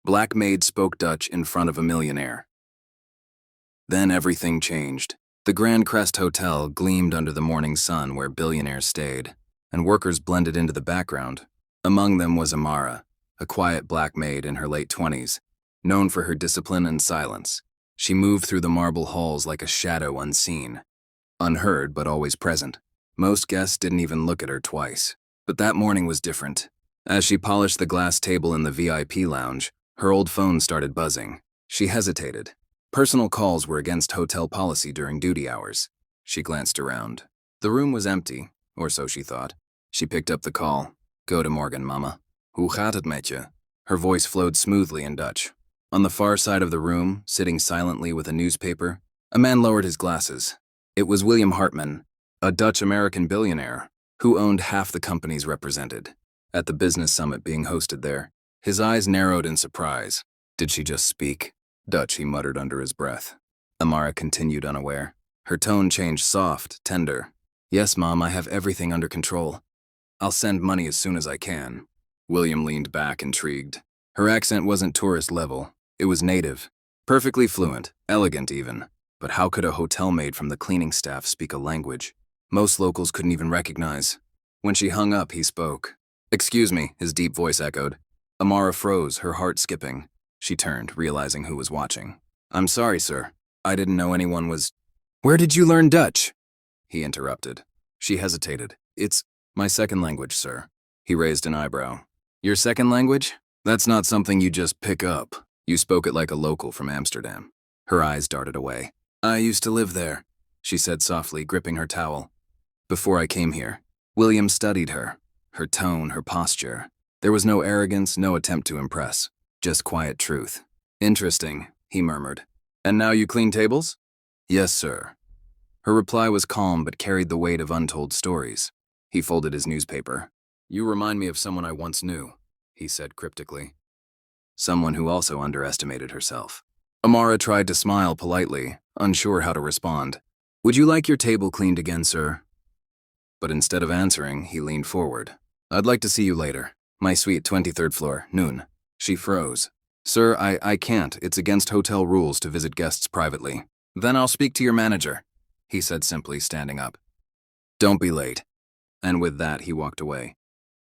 Black Maid spoke Dutch in front of a millionaire. Then everything changed. The Grand Crest Hotel gleamed under the morning sun where billionaires stayed, and workers blended into the background. Among them was Amara, a quiet black maid in her late 20s, known for her discipline and silence. She moved through the marble halls like a shadow unseen, unheard but always present. Most guests didn't even look at her twice. But that morning was different. As she polished the glass table in the VIP lounge, her old phone started buzzing. She hesitated. Personal calls were against hotel policy during duty hours. She glanced around. The room was empty, or so she thought. She picked up the call. Goedemorgen, mama. Hoe gaat het met je? Her voice flowed smoothly in Dutch. On the far side of the room, sitting silently with a newspaper, a man lowered his glasses. It was William Hartman, a Dutch-American billionaire, who owned half the companies represented. At the business summit being hosted there, his eyes narrowed in surprise. Did she just speak Dutch, he muttered under his breath. Amara continued unaware. Her tone changed soft, tender. Yes, Mom, I have everything under control. I'll send money as soon as I can. William leaned back, intrigued. Her accent wasn't tourist level. It was native. Perfectly fluent, elegant even. But how could a hotel maid from the cleaning staff speak a language most locals couldn't even recognize? When she hung up, he spoke. Excuse me, his deep voice echoed. Amara froze, her heart skipping. She turned, realizing who was watching. I'm sorry, sir. I didn't know anyone was... Where did you learn Dutch? He interrupted. She hesitated. It's my second language, sir. He raised an eyebrow. Your second language? That's not something you just pick up. You spoke it like a local from Amsterdam. Her eyes darted away. I used to live there, she said softly, gripping her towel. Before I came here, William studied her. Her tone, her posture. There was no arrogance, no attempt to impress. Just quiet truth. Interesting, he murmured. And now you clean tables? Yes, sir. Her reply was calm but carried the weight of untold stories. He folded his newspaper. You remind me of someone I once knew, he said cryptically. Someone who also underestimated herself. Amara tried to smile politely, unsure how to respond. Would you like your table cleaned again, sir? But instead of answering, he leaned forward. I'd like to see you later. My suite, 23rd floor, noon. She froze. Sir, I can't. It's against hotel rules to visit guests privately. Then I'll speak to your manager, he said simply, standing up. Don't be late. And with that, he walked away,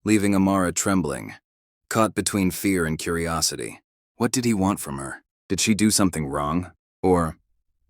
leaving Amara trembling, caught between fear and curiosity. What did he want from her? Did she do something wrong? Or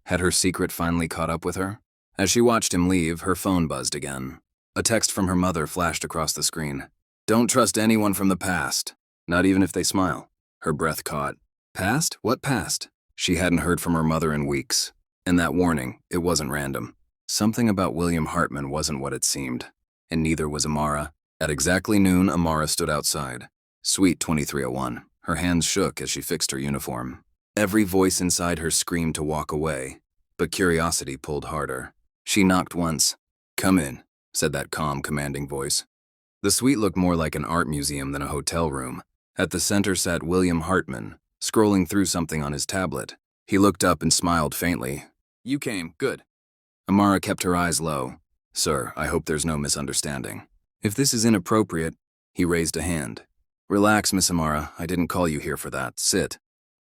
had her secret finally caught up with her? As she watched him leave, her phone buzzed again. A text from her mother flashed across the screen. Don't trust anyone from the past, not even if they smile. Her breath caught. Past? What past? She hadn't heard from her mother in weeks. And that warning, it wasn't random. Something about William Hartman wasn't what it seemed. And neither was Amara. At exactly noon, Amara stood outside. Suite 2301. Her hands shook as she fixed her uniform. Every voice inside her screamed to walk away, but curiosity pulled harder. She knocked once. Come in, said that calm, commanding voice. The suite looked more like an art museum than a hotel room. At the center sat William Hartman, scrolling through something on his tablet. He looked up and smiled faintly. You came, good. Amara kept her eyes low. Sir, I hope there's no misunderstanding. If this is inappropriate, he raised a hand. Relax, Miss Amara, I didn't call you here for that. Sit.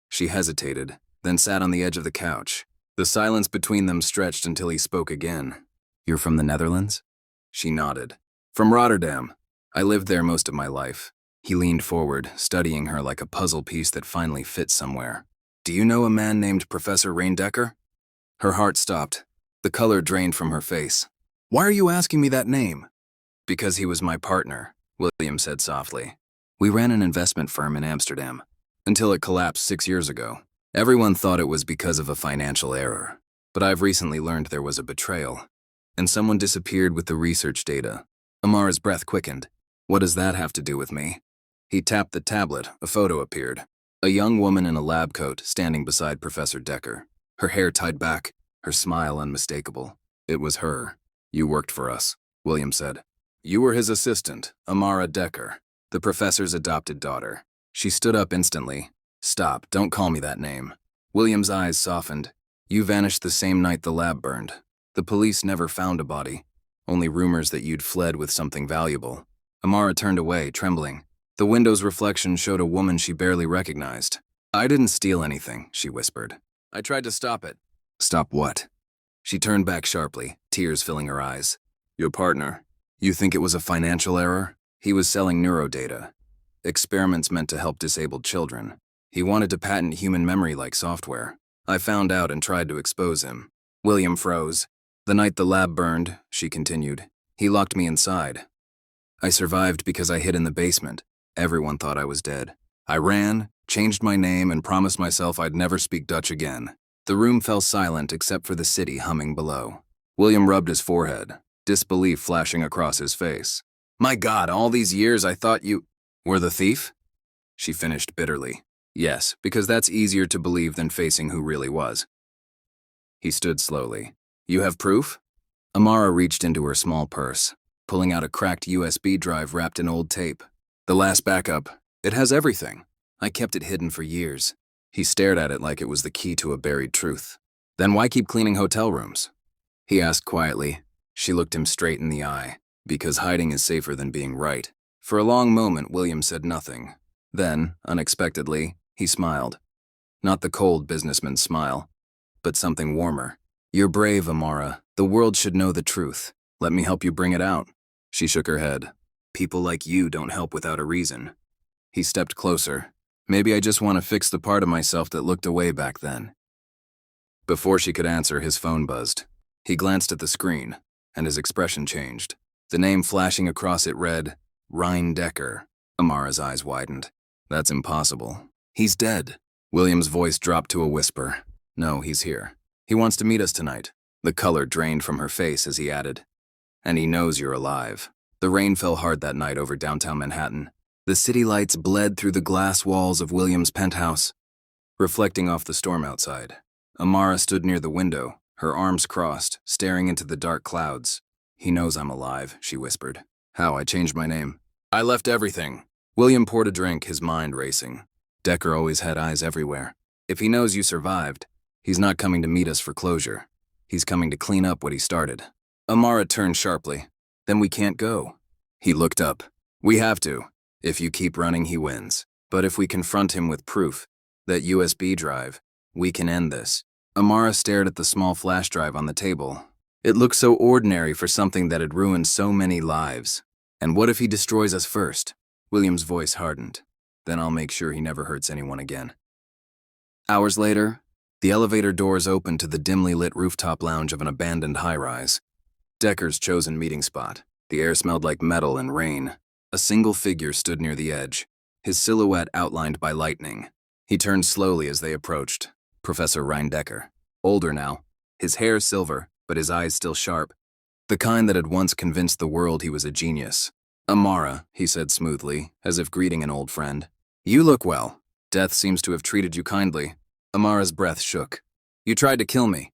She hesitated, then sat on the edge of the couch. The silence between them stretched until he spoke again. You're from the Netherlands? She nodded. From Rotterdam. I lived there most of my life. He leaned forward, studying her like a puzzle piece that finally fit somewhere. Do you know a man named Professor Reindecker? Her heart stopped. The color drained from her face. Why are you asking me that name? Because he was my partner, William said softly. We ran an investment firm in Amsterdam. Until it collapsed 6 years ago. Everyone thought it was because of a financial error. But I've recently learned there was a betrayal. And someone disappeared with the research data. Amara's breath quickened. What does that have to do with me? He tapped the tablet. A photo appeared. A young woman in a lab coat standing beside Professor Decker. Her hair tied back, her smile unmistakable. It was her. You worked for us, William said. You were his assistant, Amara Decker, the professor's adopted daughter. She stood up instantly. Stop, don't call me that name. William's eyes softened. You vanished the same night the lab burned. The police never found a body. Only rumors that you'd fled with something valuable. Amara turned away, trembling. The window's reflection showed a woman she barely recognized. I didn't steal anything, she whispered. I tried to stop it. Stop what? She turned back sharply, tears filling her eyes. Your partner. You think it was a financial error? He was selling neurodata. Experiments meant to help disabled children. He wanted to patent human memory-like software. I found out and tried to expose him. William froze. The night the lab burned, she continued, he locked me inside. I survived because I hid in the basement. Everyone thought I was dead. I ran, changed my name, and promised myself I'd never speak Dutch again. The room fell silent except for the city humming below. William rubbed his forehead, disbelief flashing across his face. My God, all these years I thought you were the thief? She finished bitterly. Yes, because that's easier to believe than facing who really was. He stood slowly. You have proof? Amara reached into her small purse, pulling out a cracked USB drive wrapped in old tape. The last backup. It has everything. I kept it hidden for years. He stared at it like it was the key to a buried truth. Then why keep cleaning hotel rooms? He asked quietly. She looked him straight in the eye. Because hiding is safer than being right. For a long moment, William said nothing. Then, unexpectedly, he smiled. Not the cold businessman's smile, but something warmer. You're brave, Amara. The world should know the truth. Let me help you bring it out. She shook her head. People like you don't help without a reason. He stepped closer. Maybe I just want to fix the part of myself that looked away back then. Before she could answer, his phone buzzed. He glanced at the screen, and his expression changed. The name flashing across it read, Ryan Decker. Amara's eyes widened. That's impossible. He's dead. William's voice dropped to a whisper. No, he's here. He wants to meet us tonight. The color drained from her face as he added. And he knows you're alive. The rain fell hard that night over downtown Manhattan. The city lights bled through the glass walls of William's penthouse, reflecting off the storm outside. Amara stood near the window, her arms crossed, staring into the dark clouds. He knows I'm alive, she whispered. How? I changed my name. I left everything. William poured a drink, his mind racing. Decker always had eyes everywhere. If he knows you survived, he's not coming to meet us for closure. He's coming to clean up what he started. Amara turned sharply. Then we can't go. He looked up. We have to. If you keep running, he wins. But if we confront him with proof, that USB drive, we can end this. Amara stared at the small flash drive on the table. It looked so ordinary for something that had ruined so many lives. And what if he destroys us first? William's voice hardened. Then I'll make sure he never hurts anyone again. Hours later, the elevator doors opened to the dimly lit rooftop lounge of an abandoned high-rise. Decker's chosen meeting spot. The air smelled like metal and rain. A single figure stood near the edge, his silhouette outlined by lightning. He turned slowly as they approached. Professor Ryan Decker. Older now, his hair silver, but his eyes still sharp. The kind that had once convinced the world he was a genius. Amara, he said smoothly, as if greeting an old friend. You look well. Death seems to have treated you kindly. Amara's breath shook. You tried to kill me.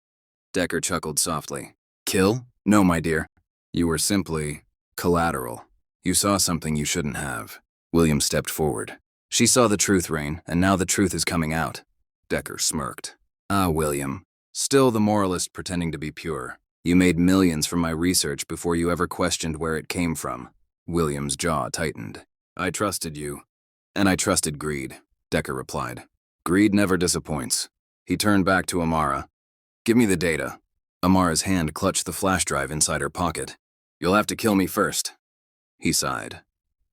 Decker chuckled softly. Kill? No, my dear. You were simply collateral. You saw something you shouldn't have. William stepped forward. She saw the truth, Rain, and now the truth is coming out. Decker smirked. Ah, William. Still the moralist pretending to be pure. You made millions from my research before you ever questioned where it came from. William's jaw tightened. I trusted you. And I trusted greed, Decker replied. Greed never disappoints. He turned back to Amara. Give me the data. Amara's hand clutched the flash drive inside her pocket. You'll have to kill me first. He sighed.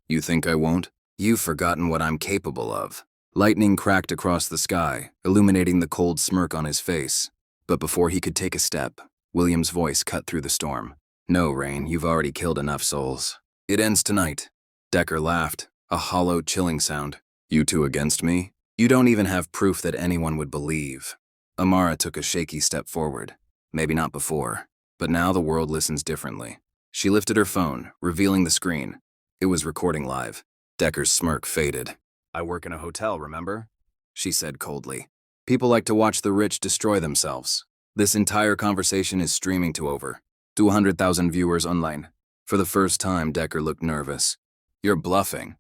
You think I won't? You've forgotten what I'm capable of. Lightning cracked across the sky, illuminating the cold smirk on his face. But before he could take a step, William's voice cut through the storm. No, Rain, you've already killed enough souls. It ends tonight. Decker laughed, a hollow, chilling sound. You two against me? You don't even have proof that anyone would believe. Amara took a shaky step forward. Maybe not before, but now the world listens differently. She lifted her phone, revealing the screen. It was recording live. Decker's smirk faded. I work in a hotel, remember? She said coldly. People like to watch the rich destroy themselves. This entire conversation is streaming to over 200,000 viewers online. For the first time, Decker looked nervous. You're bluffing.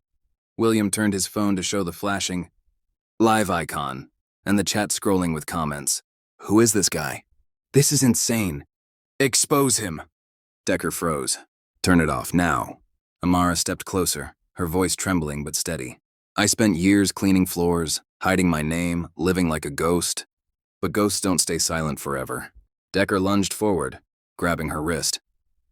William turned his phone to show the flashing live icon and the chat scrolling with comments. Who is this guy? This is insane. Expose him. Decker froze. Turn it off now. Amara stepped closer, her voice trembling but steady. I spent years cleaning floors, hiding my name, living like a ghost. But ghosts don't stay silent forever. Decker lunged forward, grabbing her wrist.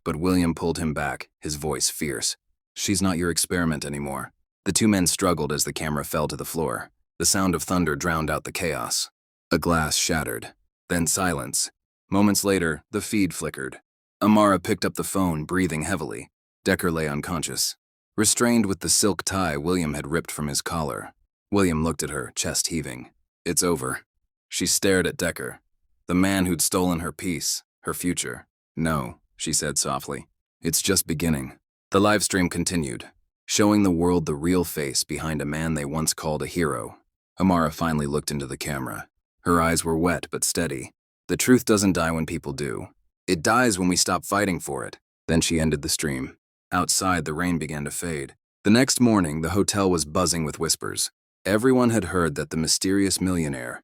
But William pulled him back, his voice fierce. She's not your experiment anymore. The two men struggled as the camera fell to the floor. The sound of thunder drowned out the chaos. A glass shattered. Then silence. Moments later, the feed flickered. Amara picked up the phone, breathing heavily. Decker lay unconscious. Restrained with the silk tie William had ripped from his collar. William looked at her, chest heaving. It's over. She stared at Decker. The man who'd stolen her peace, her future. No, she said softly. It's just beginning. The live stream continued, showing the world the real face behind a man they once called a hero. Amara finally looked into the camera. Her eyes were wet but steady. The truth doesn't die when people do. It dies when we stop fighting for it. Then she ended the stream. Outside, the rain began to fade. The next morning, the hotel was buzzing with whispers. Everyone had heard that the mysterious millionaire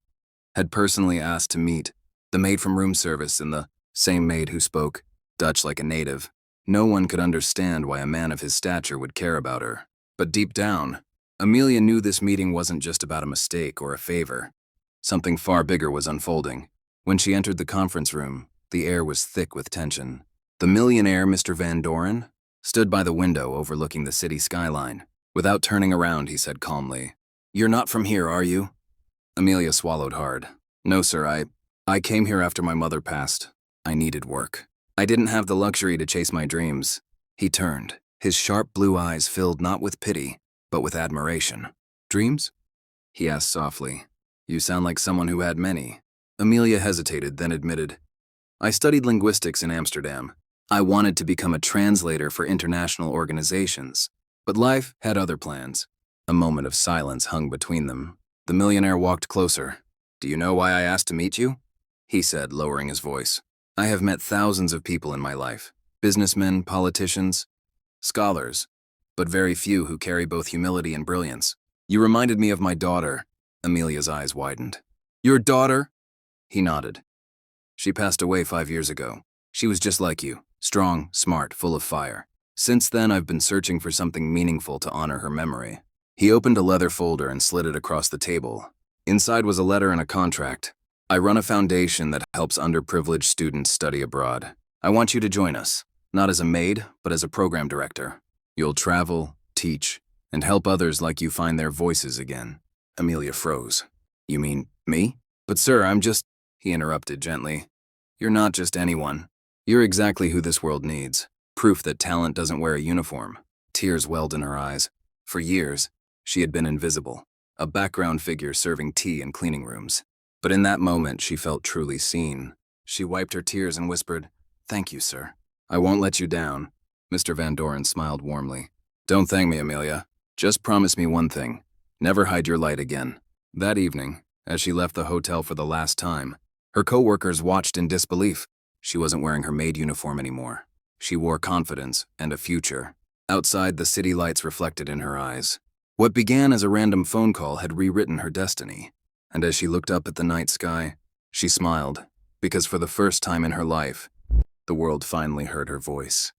had personally asked to meet the maid from room service and the same maid who spoke Dutch like a native. No one could understand why a man of his stature would care about her. But deep down, Amelia knew this meeting wasn't just about a mistake or a favor. Something far bigger was unfolding. When she entered the conference room, the air was thick with tension. The millionaire, Mr. Van Doren, stood by the window overlooking the city skyline. Without turning around, he said calmly, "You're not from here, are you?" Amelia swallowed hard. "No, sir, I came here after my mother passed. I needed work. I didn't have the luxury to chase my dreams." He turned, his sharp blue eyes filled not with pity, but with admiration. "Dreams?" he asked softly. "You sound like someone who had many." Amelia hesitated, then admitted, "I studied linguistics in Amsterdam. I wanted to become a translator for international organizations, but life had other plans." A moment of silence hung between them. The millionaire walked closer. "Do you know why I asked to meet you?" he said, lowering his voice. "I have met thousands of people in my life, businessmen, politicians, scholars, but very few who carry both humility and brilliance. You reminded me of my daughter." Amelia's eyes widened. "Your daughter?" He nodded. "She passed away 5 years ago. She was just like you, strong, smart, full of fire. Since then, I've been searching for something meaningful to honor her memory." He opened a leather folder and slid it across the table. Inside was a letter and a contract. "I run a foundation that helps underprivileged students study abroad. I want you to join us, not as a maid, but as a program director. You'll travel, teach, and help others like you find their voices again." Amelia froze. "You mean me?" "But sir, I'm just—" He interrupted gently. "You're not just anyone. You're exactly who this world needs. Proof that talent doesn't wear a uniform." Tears welled in her eyes. For years, she had been invisible, a background figure serving tea in cleaning rooms. But in that moment, she felt truly seen. She wiped her tears and whispered, "Thank you, sir. I won't let you down." Mr. Van Doren smiled warmly. "Don't thank me, Amelia. Just promise me one thing. Never hide your light again." That evening, as she left the hotel for the last time, her co-workers watched in disbelief. She wasn't wearing her maid uniform anymore. She wore confidence and a future. Outside, the city lights reflected in her eyes. What began as a random phone call had rewritten her destiny. And as she looked up at the night sky, she smiled, because for the first time in her life, the world finally heard her voice.